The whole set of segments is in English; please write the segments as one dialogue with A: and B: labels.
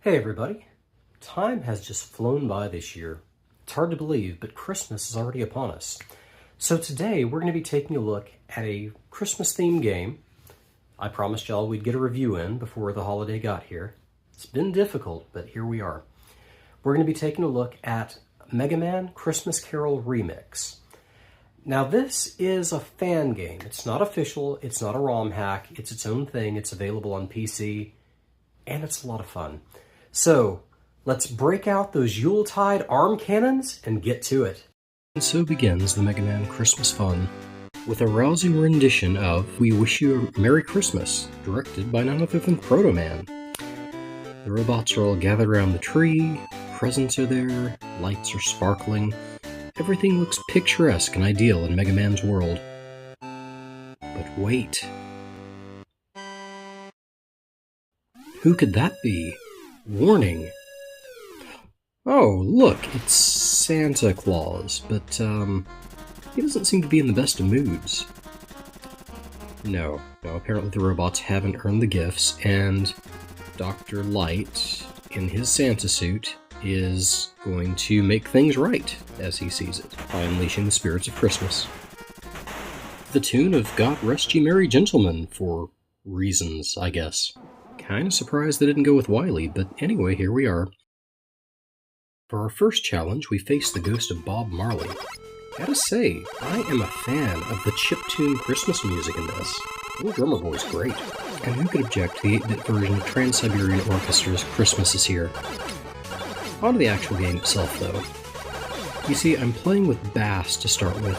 A: Hey everybody! Time has just flown by this year. It's hard to believe, but Christmas is already upon us. So today we're going to be taking a look at a Christmas-themed game. I promised y'all we'd get a review in before the holiday got here. It's been difficult, but here we are. We're going to be taking a look at Mega Man Christmas Carol Remix. Now this is a fan game. It's not official, it's not a ROM hack, it's its own thing, it's available on PC, and it's a lot of fun. So, let's break out those Yuletide arm cannons and get to it. And so begins the Mega Man Christmas fun, with a rousing rendition of We Wish You a Merry Christmas, directed by none other than Proto Man. The robots are all gathered around the tree, presents are there, lights are sparkling, everything looks picturesque and ideal in Mega Man's world. But wait. Who could that be? Warning. Oh, look, it's Santa Claus, but, he doesn't seem to be in the best of moods. No, apparently the robots haven't earned the gifts, and Dr. Light, in his Santa suit, is going to make things right, as he sees it, by unleashing the spirits of Christmas. The tune of God Rest Ye Merry Gentlemen, for reasons, I guess. Kind of surprised they didn't go with Wily, but anyway, here we are. For our first challenge, we face the ghost of Bob Marley. Gotta say, I am a fan of the chiptune Christmas music in this. The drummer boy's great. And who could object to the 8-bit version of Trans-Siberian Orchestra's Christmas is Here? On to the actual game itself, though. You see, I'm playing with Bass to start with.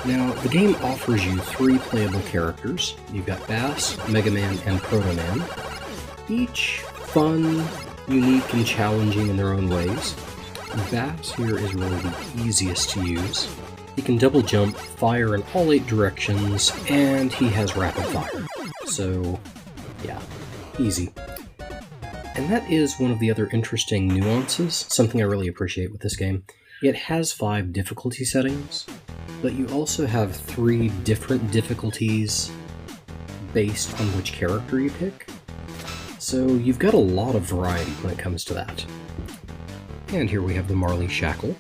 A: Now, the game offers you 3 playable characters. You've got Bass, Mega Man, and Proto Man. Each fun, unique, and challenging in their own ways. Bass here is really the easiest to use. He can double jump, fire in all 8 directions, and he has rapid fire. So, yeah, easy. And that is one of the other interesting nuances, something I really appreciate with this game. It has 5 difficulty settings, but you also have 3 different difficulties based on which character you pick. So you've got a lot of variety when it comes to that. And here we have the Marley Shackle.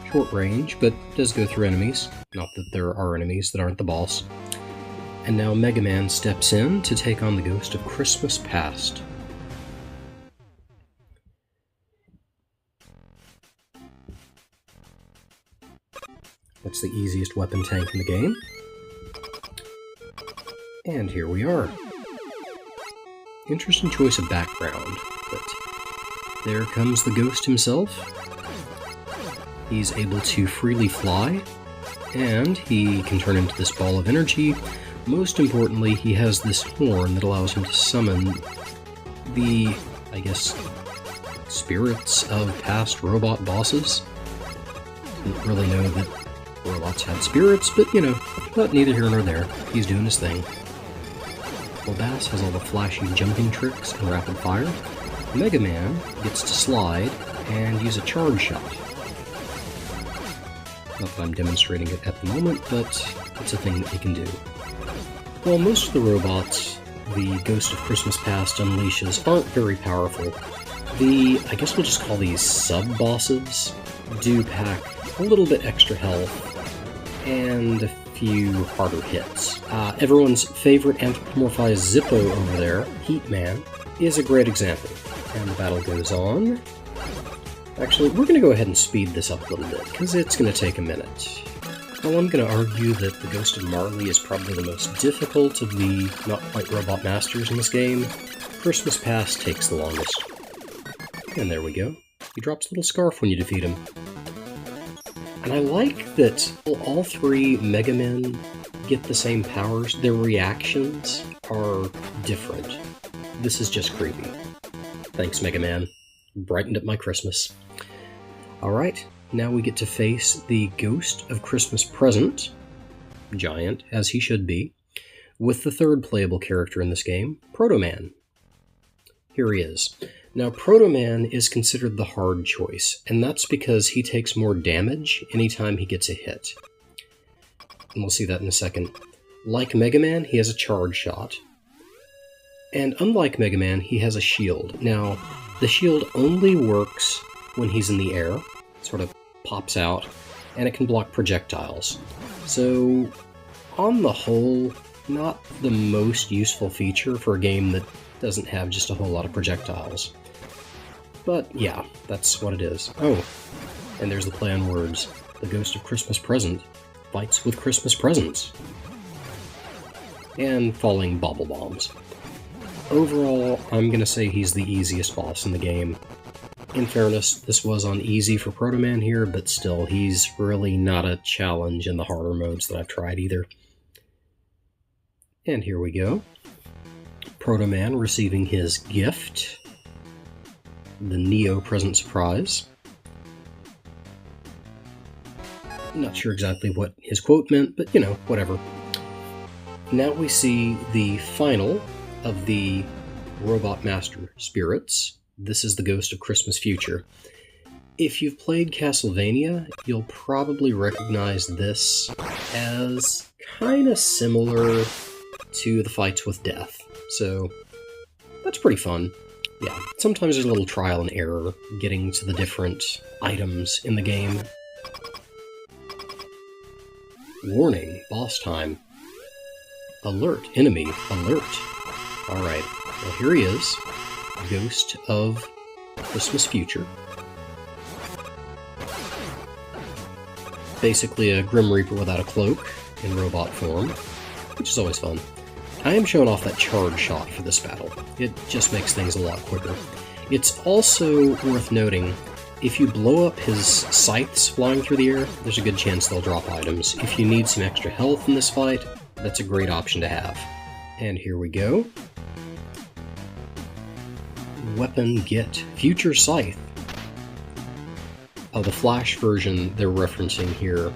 A: Short range, but does go through enemies. Not that there are enemies that aren't the boss. And now Mega Man steps in to take on the ghost of Christmas Past. That's the easiest weapon tank in the game. And here we are. Interesting choice of background, but there comes the ghost himself. He's able to freely fly, and he can turn into this ball of energy. Most importantly, he has this horn that allows him to summon the, I guess, spirits of past robot bosses. Didn't really know that robots had spirits, but but neither here nor there. He's doing his thing. While Bass has all the flashy jumping tricks and rapid fire, Mega Man gets to slide and use a charge shot. Not that I'm demonstrating it at the moment, but it's a thing that he can do. While most of the robots the Ghost of Christmas Past unleashes aren't very powerful, I guess we'll just call these sub-bosses, do pack a little bit extra health and a few harder hits. Everyone's favorite anthropomorphized Zippo over there, Heat Man, is a great example. And the battle goes on. Actually, we're going to go ahead and speed this up a little bit, because it's going to take a minute. Well, I'm going to argue that the Ghost of Marley is probably the most difficult of the not-quite-robot masters in this game. Christmas Past takes the longest. And there we go. He drops a little scarf when you defeat him. And I like that all 3 Mega Men get the same powers. Their reactions are different. This is just creepy. Thanks, Mega Man. Brightened up my Christmas. Alright, now we get to face the Ghost of Christmas Present, giant, as he should be, with the 3rd playable character in this game, Proto Man. Here he is. Now, Proto Man is considered the hard choice, and that's because he takes more damage anytime he gets a hit. And we'll see that in a second. Like Mega Man, he has a charge shot, And unlike Mega Man, he has a shield. Now, the shield only works when he's in the air. It sort of pops out, and it can block projectiles. So, on the whole, not the most useful feature for a game that doesn't have just a whole lot of projectiles. But yeah, that's what it is. Oh, and there's the play on words. The Ghost of Christmas Present fights with Christmas presents. And falling bobble bombs. Overall, I'm gonna say he's the easiest boss in the game. In fairness, this was on easy for Proto Man here, but still, he's really not a challenge in the harder modes that I've tried either. And here we go. Proto Man receiving his gift. The Neo Present Surprise. Not sure exactly what his quote meant, but you know, whatever. Now we see the final of the Robot Master spirits. This is the Ghost of Christmas Future. If you've played Castlevania, you'll probably recognize this as kind of similar to the fights with Death. So that's pretty fun. Yeah, sometimes there's a little trial and error getting to the different items in the game. Warning, boss time. Alert, enemy, alert. Alright, well here he is, Ghost of Christmas Future. Basically a Grim Reaper without a cloak, in robot form, which is always fun. I am showing off that charge shot for this battle. It just makes things a lot quicker. It's also worth noting, if you blow up his scythes flying through the air, there's a good chance they'll drop items. If you need some extra health in this fight, that's a great option to have. And here we go. Weapon get Future Scythe. Oh, the Flash version they're referencing here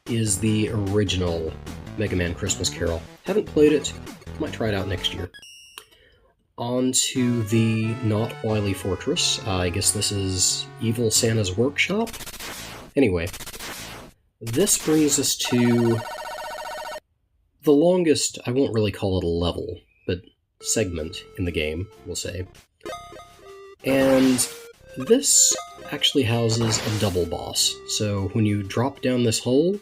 A: is the original Mega Man Christmas Carol. Haven't played it, might try it out next year. On to the Not Wily Fortress. I guess this is Evil Santa's Workshop? Anyway, this brings us to the longest, I won't really call it a level, but segment in the game, we'll say. And this actually houses a double boss. So when you drop down this hole,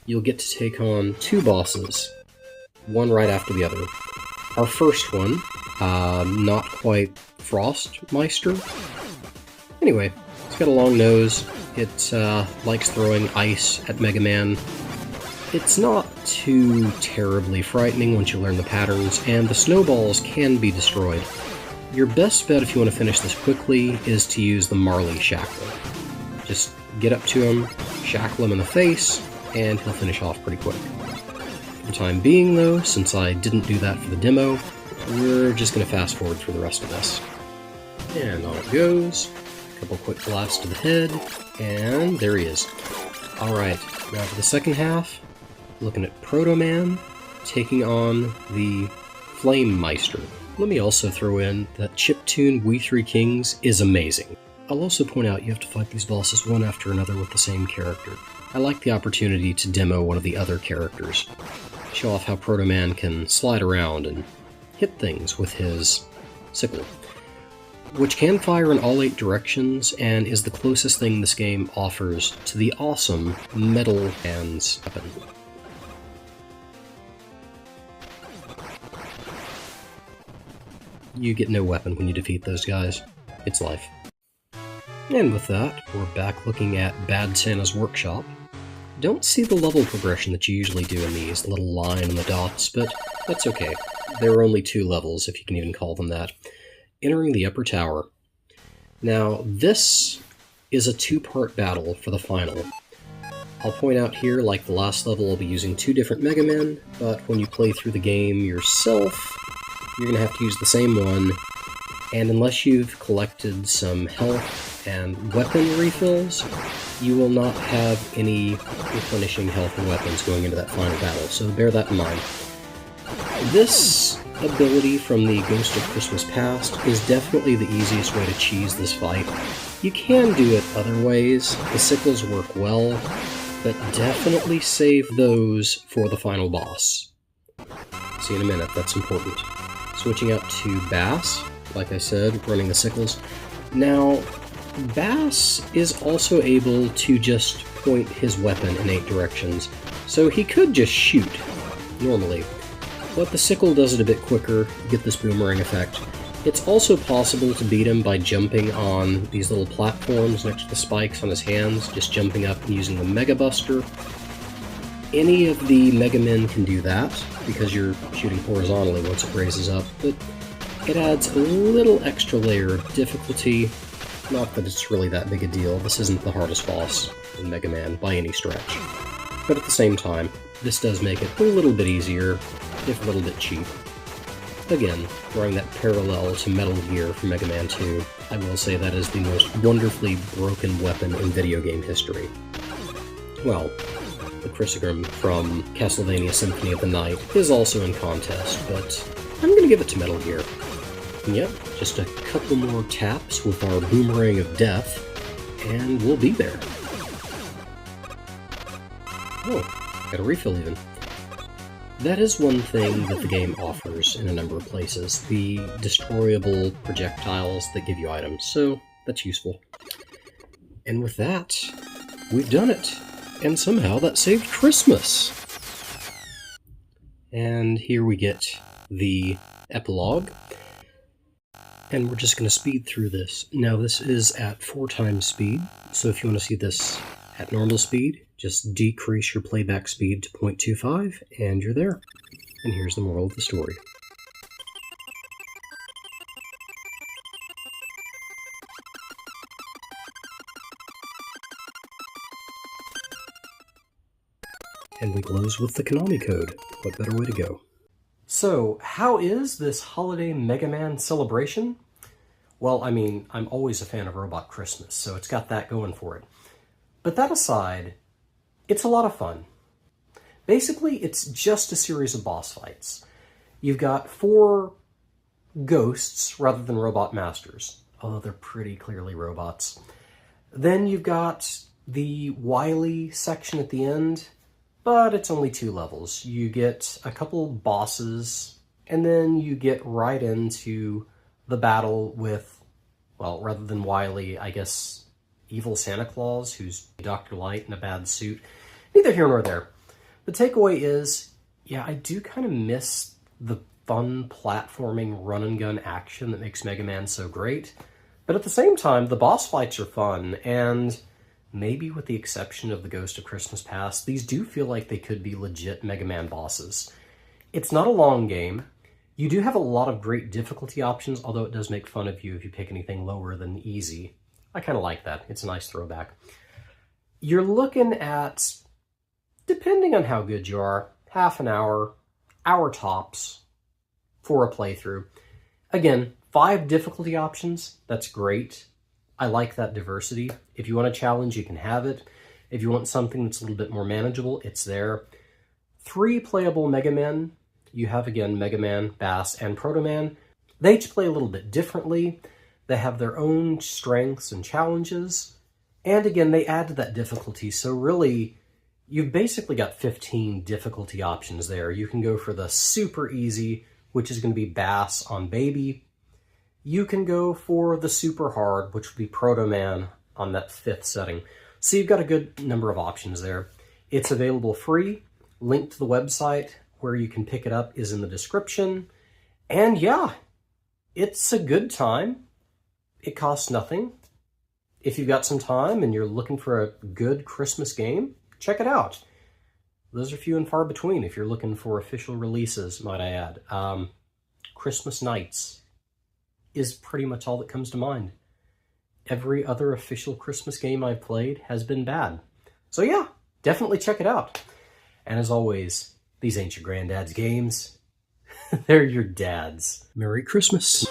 A: you'll get to take on two bosses, one right after the other. Our first one, not quite Frostmeister. Anyway, it's got a long nose. It likes throwing ice at Mega Man. It's not too terribly frightening once you learn the patterns, and the snowballs can be destroyed. Your best bet if you want to finish this quickly is to use the Marley Shackle. Just get up to him, shackle him in the face, and he'll finish off pretty quick. For the time being though, since I didn't do that for the demo, we're just going to fast forward through the rest of this. And on it goes. A couple quick blasts to the head, and there he is. Alright, now for the second half, looking at Proto Man taking on the Flame Meister. Let me also throw in that chiptune We Three Kings is amazing. I'll also point out you have to fight these bosses one after another with the same character. I like the opportunity to demo one of the other characters. Show off how Proto Man can slide around and hit things with his sickle, which can fire in all 8 directions and is the closest thing this game offers to the awesome Metal Hands weapon. You get no weapon when you defeat those guys. It's life. And with that, we're back looking at Bad Santa's Workshop. Don't see the level progression that you usually do in these, the little line and the dots, but that's okay. There are only 2 levels, if you can even call them that. Entering the upper tower. Now, this is a 2-part battle for the final. I'll point out here, like the last level, I'll be using 2 different Mega Men, but when you play through the game yourself, you're going to have to use the same one, and unless you've collected some health and weapon refills, you will not have any replenishing health and weapons going into that final battle, so bear that in mind. This ability from the Ghost of Christmas Past is definitely the easiest way to cheese this fight. You can do it other ways, the sickles work well, but definitely save those for the final boss. See you in a minute, that's important. switching up to Bass, like I said, running the sickles. Now, Bass is also able to just point his weapon in 8 directions, so he could just shoot, normally. But the sickle does it a bit quicker, you get this boomerang effect. It's also possible to beat him by jumping on these little platforms next to the spikes on his hands, just jumping up and using the Mega Buster. Any of the Mega Men can do that, because you're shooting horizontally once it raises up, but it adds a little extra layer of difficulty. Not that it's really that big a deal, this isn't the hardest boss in Mega Man by any stretch. But at the same time, this does make it a little bit easier, if a little bit cheap. Again, drawing that parallel to Metal Gear from Mega Man 2, I will say that is the most wonderfully broken weapon in video game history. Well, the Chrysogrim from Castlevania Symphony of the Night is also in contest, but I'm gonna give it to Metal Gear. And yep, just a couple more taps with our Boomerang of Death, and we'll be there. Oh, got a refill even. That is one thing that the game offers in a number of places, the destroyable projectiles that give you items, so that's useful. And with that, we've done it, and somehow that saved Christmas! And here we get the epilogue, and we're just going to speed through this. Now this is at 4 times speed, so if you want to see this at normal speed, just decrease your playback speed to 0.25, and you're there. And here's the moral of the story. And we close with the Konami code. What better way to go? So, how is this holiday Mega Man celebration? Well, I mean, I'm always a fan of Robot Christmas, so it's got that going for it. But that aside, it's a lot of fun. Basically, it's just a series of boss fights. You've got 4 ghosts rather than robot masters, although they're pretty clearly robots. Then you've got the Wily section at the end, but it's only 2 levels. You get a couple bosses, and then you get right into the battle with, well, rather than Wily, I guess evil Santa Claus, who's Dr. Light in a bad suit. Neither here nor there. The takeaway is, yeah, I do kind of miss the fun platforming run-and-gun action that makes Mega Man so great. But at the same time, the boss fights are fun, and maybe with the exception of the Ghost of Christmas Past, these do feel like they could be legit Mega Man bosses. It's not a long game. You do have a lot of great difficulty options, although it does make fun of you if you pick anything lower than easy. I kind of like that. It's a nice throwback. You're looking at, depending on how good you are, half an hour, hour tops for a playthrough. Again, 5 difficulty options. That's great. I like that diversity. If you want a challenge, you can have it. If you want something that's a little bit more manageable, it's there. 3 playable Mega Men. You have, again, Mega Man, Bass, and Proto Man. They each play a little bit differently. They have their own strengths and challenges. And again, they add to that difficulty. So really, you've basically got 15 difficulty options there. You can go for the super easy, which is going to be Bass on Baby. You can go for the super hard, which would be Proto Man on that 5th setting. So you've got a good number of options there. It's available free. Link to the website where you can pick it up is in the description. And yeah, it's a good time. It costs nothing. If you've got some time and you're looking for a good Christmas game, check it out. Those are few and far between if you're looking for official releases, might I add. Christmas Nights is pretty much all that comes to mind. Every other official Christmas game I've played has been bad. So yeah, definitely check it out. And as always, these ain't your granddad's games. They're your dad's. Merry Christmas.